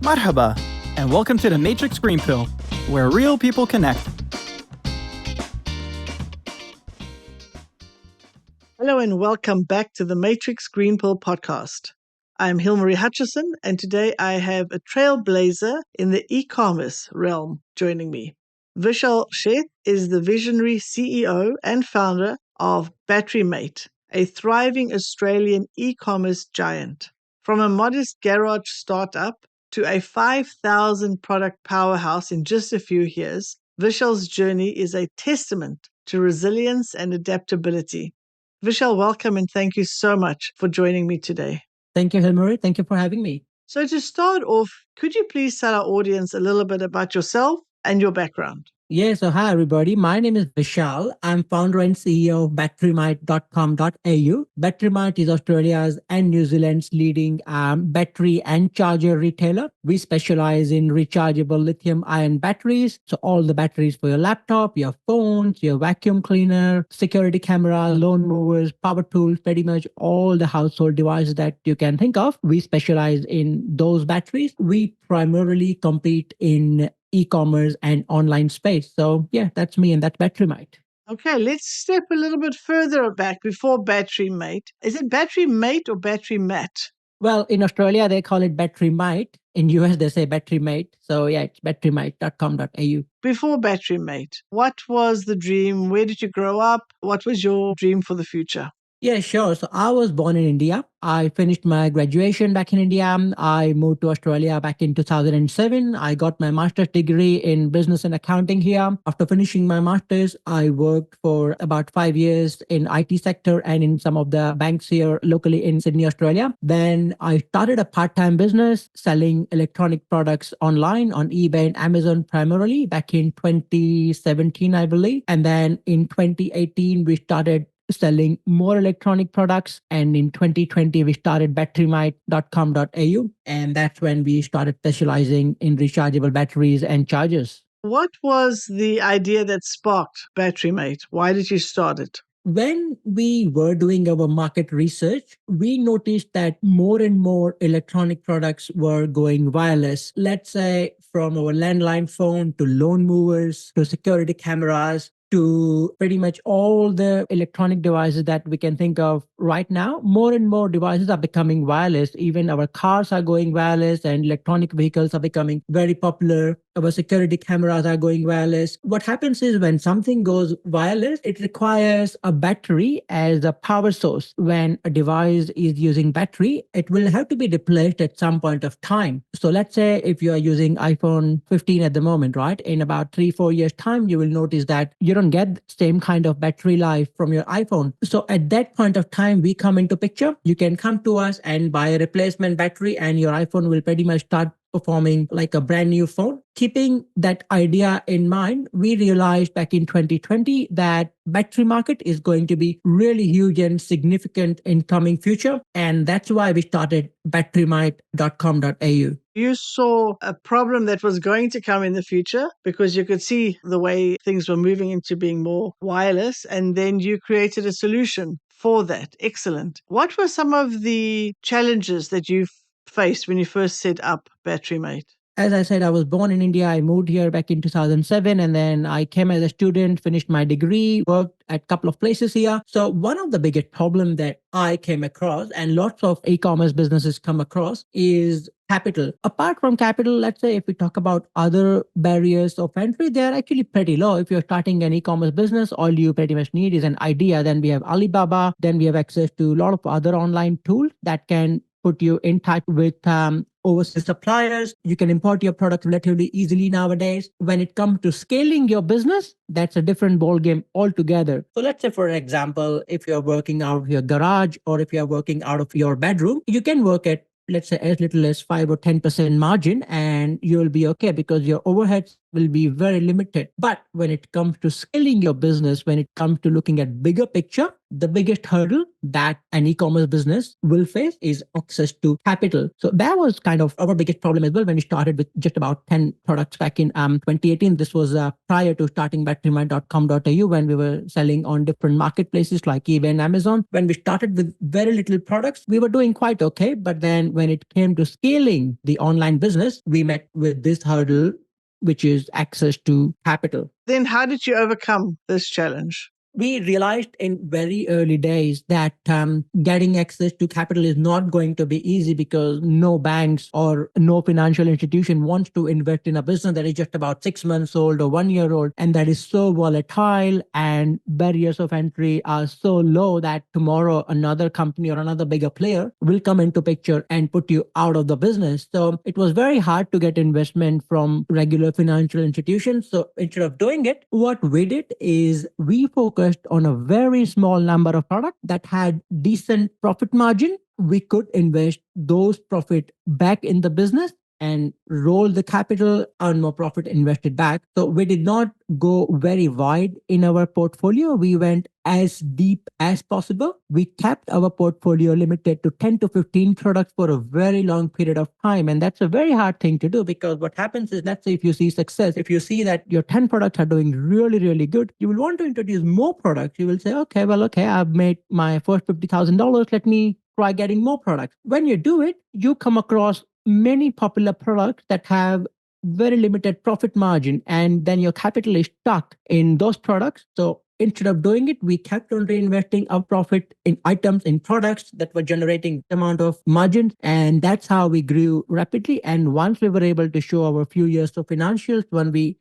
Marhaba, and welcome to the Matrix Green Pill, where real people connect. Hello and welcome back to the Matrix Green Pill podcast. I'm Hilmarie Hutchison, and today I have a trailblazer in the e-commerce realm joining me. Vishal Sheth is the visionary CEO and founder of Batterymate, a thriving Australian e-commerce giant. From a modest garage startup to a 5,000 product powerhouse in just a few years, Vishal's journey is a testament to resilience and adaptability. Vishal, welcome and thank you so much for joining me today. Thank you, Hilmarie. Thank you for having me. So to start off, could you please tell our audience a little bit about yourself and your background? Yeah, so hi everybody. My name is Vishal. I'm founder and CEO of Batterymate.com.au. Batterymate is Australia's and New Zealand's leading battery and charger retailer. We specialize in rechargeable lithium-ion batteries. So all the batteries for your laptop, your phones, your vacuum cleaner, security camera, lawn mowers, power tools, pretty much all the household devices that you can think of. We specialize in those batteries. We primarily compete in e-commerce and online space. So yeah, that's me and that's Batterymate. Okay, let's step a little bit further back before Batterymate. Is it Batterymate or Batterymat? Well, in Australia, they call it Batterymate. In US, they say Batterymate. So yeah, it's batterymate.com.au. Before Batterymate, what was the dream? Where did you grow up? What was your dream for the future? Yeah, sure. So I was born in India. I finished my graduation back in India. I moved to Australia back in 2007. I got my master's degree in business and accounting here. After finishing my master's, I worked for about 5 years in IT sector and in some of the banks here locally in Sydney, Australia. Then I started a part-time business selling electronic products online on eBay and Amazon primarily back in 2017, I believe. And then in 2018, we started selling more electronic products. And in 2020, we started batterymate.com.au. And that's when we started specializing in rechargeable batteries and chargers. What was the idea that sparked Batterymate? Why did you start it? When we were doing our market research, we noticed that more and more electronic products were going wireless. Let's say from our landline phone to lawn mowers to security cameras to pretty much all the electronic devices that we can think of right now. More and more devices are becoming wireless. Even our cars are going wireless and electronic vehicles are becoming very popular. Our security cameras are going wireless. What happens is when something goes wireless, it requires a battery as a power source. When a device is using battery, it will have to be replaced at some point of time. So let's say if you are using iPhone 15 at the moment, right? In about 3-4 years time, you will notice that you don't get the same kind of battery life from your iPhone. So at that point of time, we come into picture. You can come to us and buy a replacement battery and your iPhone will pretty much start performing like a brand new phone. Keeping that idea in mind, we realized back in 2020 that battery market is going to be really huge and significant in coming future. And that's why we started batterymate.com.au. You saw a problem that was going to come in the future because you could see the way things were moving into being more wireless, and then you created a solution for that. Excellent. What were some of the challenges that you faced when you first set up Batterymate? As I said, I was born in India. I moved here back in 2007 and then I came as a student, finished my degree, worked at a couple of places here. So one of the biggest problems that I came across and lots of e-commerce businesses come across is capital. Apart from capital, let's say if we talk about other barriers of entry, they're actually pretty low. If you're starting an e-commerce business, all you pretty much need is an idea. Then we have Alibaba. Then we have access to a lot of other online tools that can put you in touch with overseas suppliers. You can import your product relatively easily nowadays. When it comes to scaling your business, that's a different ballgame altogether. So let's say, for example, if you're working out of your garage or if you're working out of your bedroom, you can work at, let's say, as little as 5 or 10% margin and you'll be okay because your overheads will be very limited. But when it comes to scaling your business, when it comes to looking at bigger picture, the biggest hurdle that an e-commerce business will face is access to capital. So that was kind of our biggest problem as well when we started with just about 10 products back in 2018. This was prior to starting batterymate.com.au, when we were selling on different marketplaces like eBay and Amazon. When we started with very little products, we were doing quite okay. But then when it came to scaling the online business, we met with this hurdle, which is access to capital. Then how did you overcome this challenge? We realized in very early days that getting access to capital is not going to be easy, because no banks or no financial institution wants to invest in a business that is just about 6 months old or 1 year old, and that is so volatile, and barriers of entry are so low that tomorrow another company or another bigger player will come into picture and put you out of the business. So it was very hard to get investment from regular financial institutions. So instead of doing it, what we did is we focused on a very small number of products that had decent profit margin. We could invest those profit back in the business and roll the capital, earn more profit, invested back. So we did not go very wide in our portfolio. We went as deep as possible. We kept our portfolio limited to 10 to 15 products for a very long period of time. And that's a very hard thing to do, because what happens is, let's say if you see success, if you see that your 10 products are doing really, really good, you will want to introduce more products. You will say, okay, I've made my first $50,000. Let me try getting more products. When you do it, you come across many popular products that have very limited profit margin, and then your capital is stuck in those products. So instead of doing it, we kept on reinvesting our profit in items, in products that were generating amount of margins. And that's how we grew rapidly. And once we were able to show our few years of financials,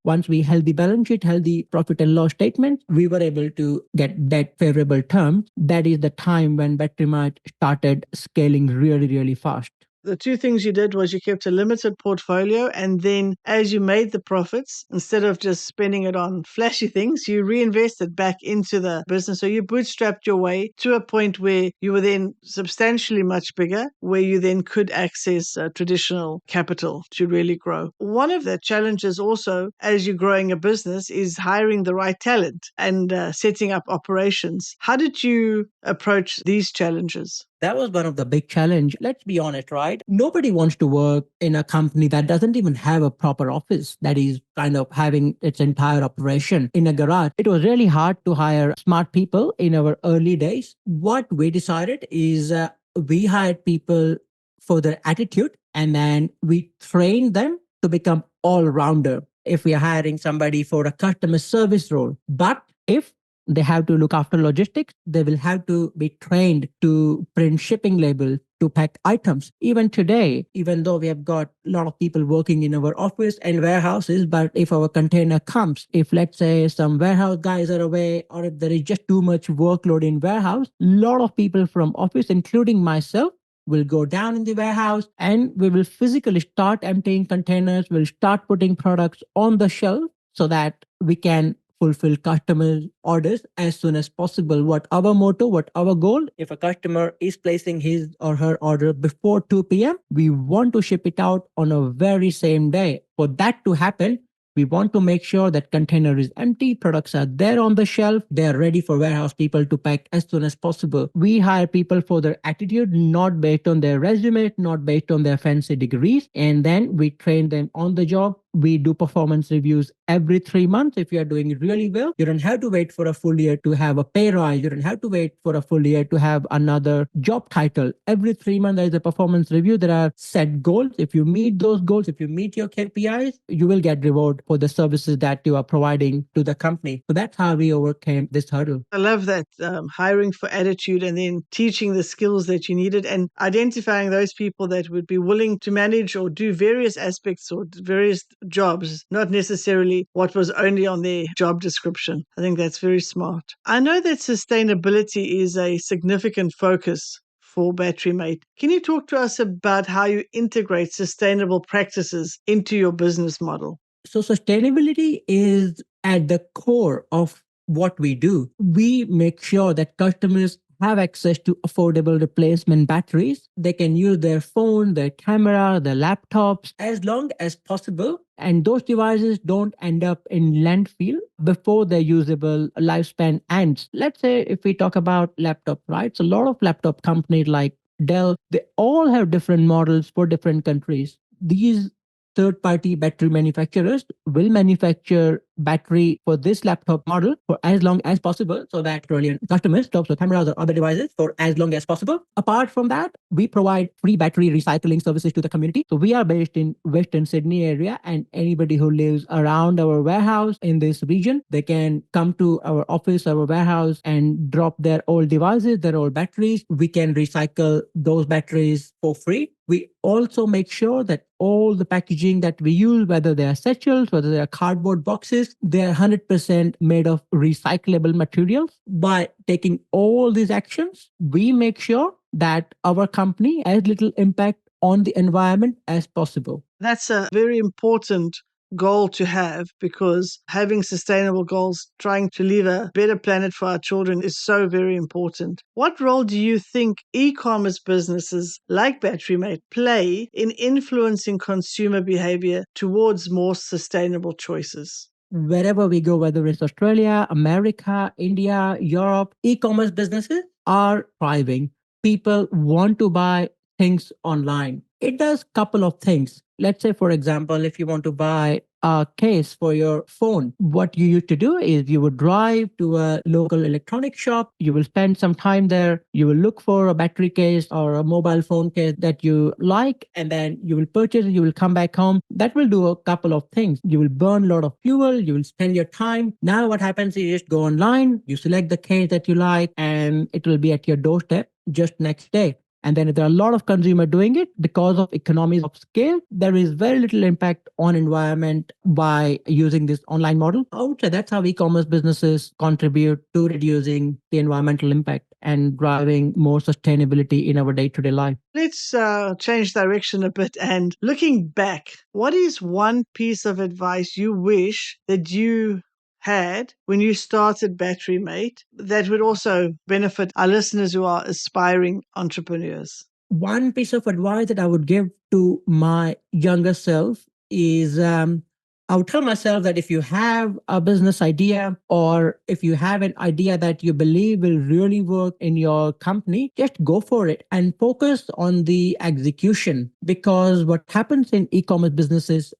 once we held the balance sheet, held the profit and loss statement, we were able to get that favorable terms. That is the time when Batterymate started scaling really, really fast. The two things you did was you kept a limited portfolio, and then as you made the profits, instead of just spending it on flashy things, you reinvested back into the business. So you bootstrapped your way to a point where you were then substantially much bigger, where you then could access traditional capital to really grow. One of the challenges also as you're growing a business is hiring the right talent and setting up operations. How did you approach these challenges? That was one of the big challenge. Let's be honest, right? Nobody wants to work in a company that doesn't even have a proper office, that is kind of having its entire operation in a garage. It was really hard to hire smart people in our early days. What we decided is we hired people for their attitude, and then we trained them to become all-rounder. If we are hiring somebody for a customer service role, but if they have to look after logistics, they will have to be trained to print shipping labels, to pack items. Even today, even though we have got a lot of people working in our office and warehouses, but if our container comes, if let's say some warehouse guys are away, or if there is just too much workload in warehouse, a lot of people from office, including myself, will go down in the warehouse, and we will physically start emptying containers. We'll start putting products on the shelf so that we can fulfill customer orders as soon as possible. What our motto, what our goal, if a customer is placing his or her order before 2 p.m., we want to ship it out on a very same day. For that to happen, we want to make sure that container is empty, products are there on the shelf, they are ready for warehouse people to pack as soon as possible. We hire people for their attitude, not based on their resume, not based on their fancy degrees. And then we train them on the job. We do performance reviews every 3 months. If you are doing really well, you don't have to wait for a full year to have a pay rise. You don't have to wait for a full year to have another job title. Every 3 months, there is a performance review. There are set goals. If you meet those goals, if you meet your KPIs, you will get reward for the services that you are providing to the company. So that's how we overcame this hurdle. I love that, hiring for attitude and then teaching the skills that you needed and identifying those people that would be willing to manage or do various aspects or various jobs, not necessarily what was only on their job description. I think that's very smart. I know that sustainability is a significant focus for Batterymate. Can you talk to us about how you integrate sustainable practices into your business model? So sustainability is at the core of what we do. We make sure that customers have access to affordable replacement batteries. They can use their phone, their camera, their laptops as long as possible. And those devices don't end up in landfill before their usable lifespan ends. Let's say if we talk about laptop, right? So a lot of laptop companies like Dell, they all have different models for different countries. These third party battery manufacturers will manufacture battery for this laptop model for as long as possible so that brilliant customers laptops or cameras or other devices for as long as possible. Apart from that, we provide free battery recycling services to the community. So we are based in Western Sydney area, and anybody who lives around our warehouse in this region, they can come to our office, our warehouse, and drop their old devices, their old batteries. We can recycle those batteries for free. We also make sure that all the packaging that we use, whether they are satchels, whether they are cardboard boxes, they are 100% made of recyclable materials. By taking all these actions, we make sure that our company has little impact on the environment as possible. That's a very important goal to have, because having sustainable goals, trying to leave a better planet for our children, is so very important. What role do you think e-commerce businesses like Batterymate play in influencing consumer behavior towards more sustainable choices? Wherever we go, whether it's Australia, America, India, Europe, e-commerce businesses are thriving. People want to buy things online. It does couple of things. Let's say, for example, if you want to buy a case for your phone, what you used to do is you would drive to a local electronic shop, you will spend some time there, you will look for a battery case or a mobile phone case that you like, and then you will purchase it, you will come back home. That will do a couple of things. You will burn a lot of fuel, you will spend your time. Now what happens is you just go online, you select the case that you like, and it will be at your doorstep just next day. And then if there are a lot of consumer doing it, because of economies of scale, there is very little impact on environment by using this online model. I would say that's how e-commerce businesses contribute to reducing the environmental impact and driving more sustainability in our day-to-day life. Let's change direction a bit, and looking back, what is one piece of advice you wish that you had when you started Batterymate that would also benefit our listeners who are aspiring entrepreneurs? One piece of advice that I would give to my younger self is I would tell myself that if you have a business idea, or if you have an idea that you believe will really work in your company, just go for it and focus on the execution. Because what happens in e-commerce businesses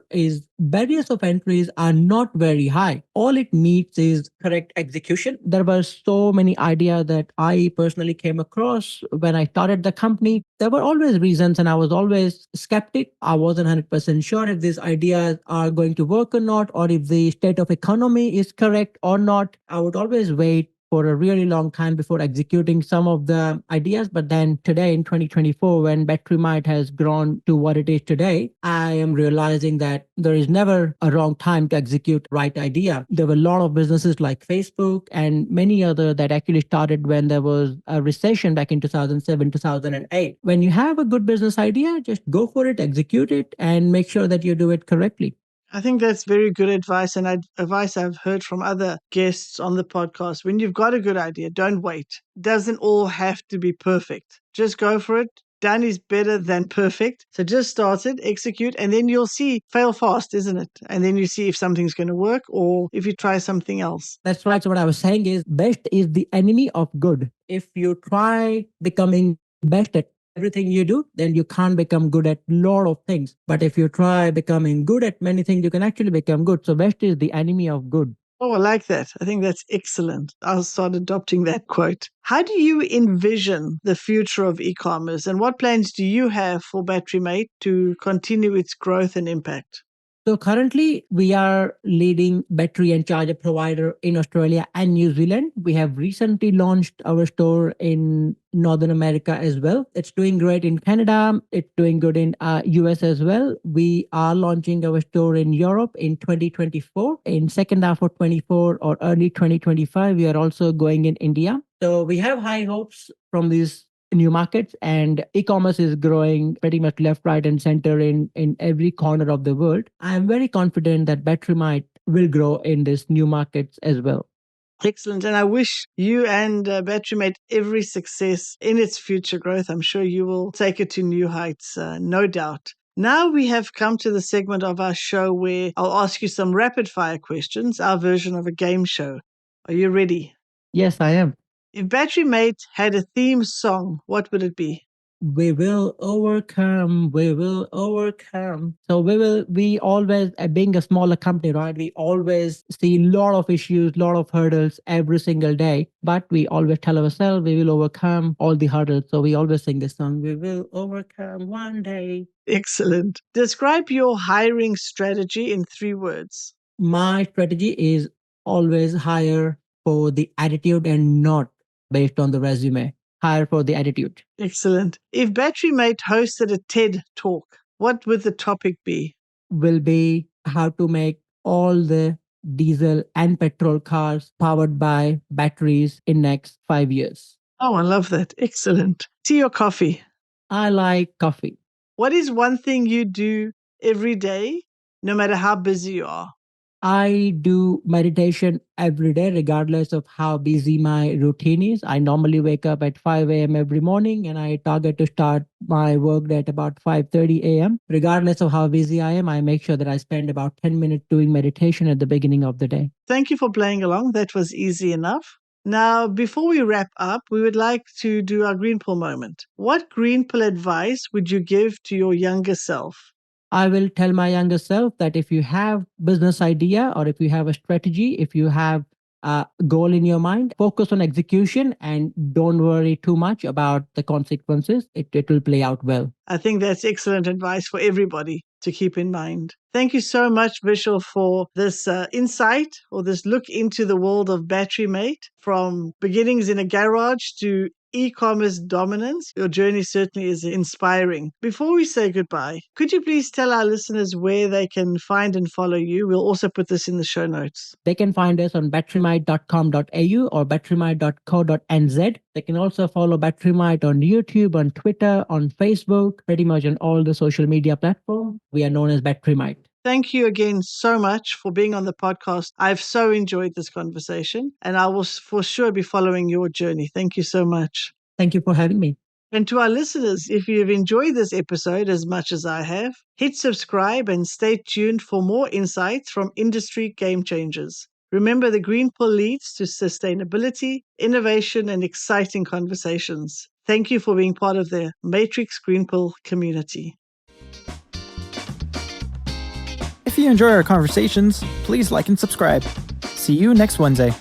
is barriers of entries are not very high. All it needs is correct execution. There were so many ideas that I personally came across when I started the company. There were always reasons, and I was always skeptic. I wasn't 100% sure if these ideas are going to work or not, or if the state of economy is correct or not. I would always wait for a really long time before executing some of the ideas. But then today in 2024, when Batterymate has grown to what it is today, I am realizing that there is never a wrong time to execute right idea. There were a lot of businesses like Facebook and many other that actually started when there was a recession back in 2007, 2008. When you have a good business idea, just go for it, execute it, and make sure that you do it correctly. I think that's very good advice, and advice I've heard from other guests on the podcast. When you've got a good idea, don't wait. Doesn't all have to be perfect. Just go for it. Done is better than perfect. So just start it, execute, and then you'll see. Fail fast, isn't it? And then you see if something's going to work or if you try something else. That's right. So what I was saying is best is the enemy of good. If you try becoming best at everything you do, then you can't become good at a lot of things. But if you try becoming good at many things, you can actually become good. So best is the enemy of good. Oh, I like that. I think that's excellent. I'll start adopting that quote. How do you envision the future of e-commerce, and what plans do you have for Batterymate to continue its growth and impact? So currently, we are leading battery and charger provider in Australia and New Zealand. We have recently launched our store in Northern America as well. It's doing great in Canada. It's doing good in US as well. We are launching our store in Europe in 2024. In second half of 24 or early 2025, we are also going in India. So we have high hopes from these new markets, and e-commerce is growing pretty much left, right, and center in every corner of the world. I'm very confident that Batterymate will grow in these new markets as well. Excellent. And I wish you and Batterymate every success in its future growth. I'm sure you will take it to new heights, no doubt. Now we have come to the segment of our show where I'll ask you some rapid fire questions, our version of a game show. Are you ready? Yes, I am. If Batterymate had a theme song, what would it be? We will overcome. We will overcome. So we always, being a smaller company, right? We always see a lot of issues, lot of hurdles every single day. But we always tell ourselves we will overcome all the hurdles. So we always sing this song. We will overcome one day. Excellent. Describe your hiring strategy in 3 words. My strategy is always hire for the attitude and not based on the resume. Hire for the attitude. Excellent. If Batterymate hosted a TED talk, what would the topic be? Will be how to make all the diesel and petrol cars powered by batteries in next 5 years. Oh, I love that. Excellent. Tea or coffee? I like coffee. What is one thing you do every day, no matter how busy you are? I do meditation every day, regardless of how busy my routine is. I normally wake up at 5 a.m. every morning and I target to start my work day at about 5:30 a.m. Regardless of how busy I am, I make sure that I spend about 10 minutes doing meditation at the beginning of the day. Thank you for playing along. That was easy enough. Now, before we wrap up, we would like to do our green pill moment. What green pill advice would you give to your younger self? I will tell my younger self that if you have business idea or if you have a strategy, if you have a goal in your mind, focus on execution and don't worry too much about the consequences. It will play out well. I think that's excellent advice for everybody to keep in mind. Thank you so much, Vishal, for this insight or this look into the world of Batterymate, from beginnings in a garage to e-commerce dominance. Your journey certainly is inspiring. Before we say goodbye, could you please tell our listeners where they can find and follow you? We'll also put this in the show notes. They can find us on batterymite.com.au or batterymite.co.nz. They can also follow Batterymite on YouTube, on Twitter, on Facebook, pretty much on all the social media platforms. We are known as Batterymite. Thank you again so much for being on the podcast. I've so enjoyed this conversation, and I will for sure be following your journey. Thank you so much. Thank you for having me. And to our listeners, if you've enjoyed this episode as much as I have, hit subscribe and stay tuned for more insights from industry game changers. Remember, the green pill leads to sustainability, innovation, and exciting conversations. Thank you for being part of the Matrix Green Pill community. If you enjoy our conversations, please like and subscribe. See you next Wednesday.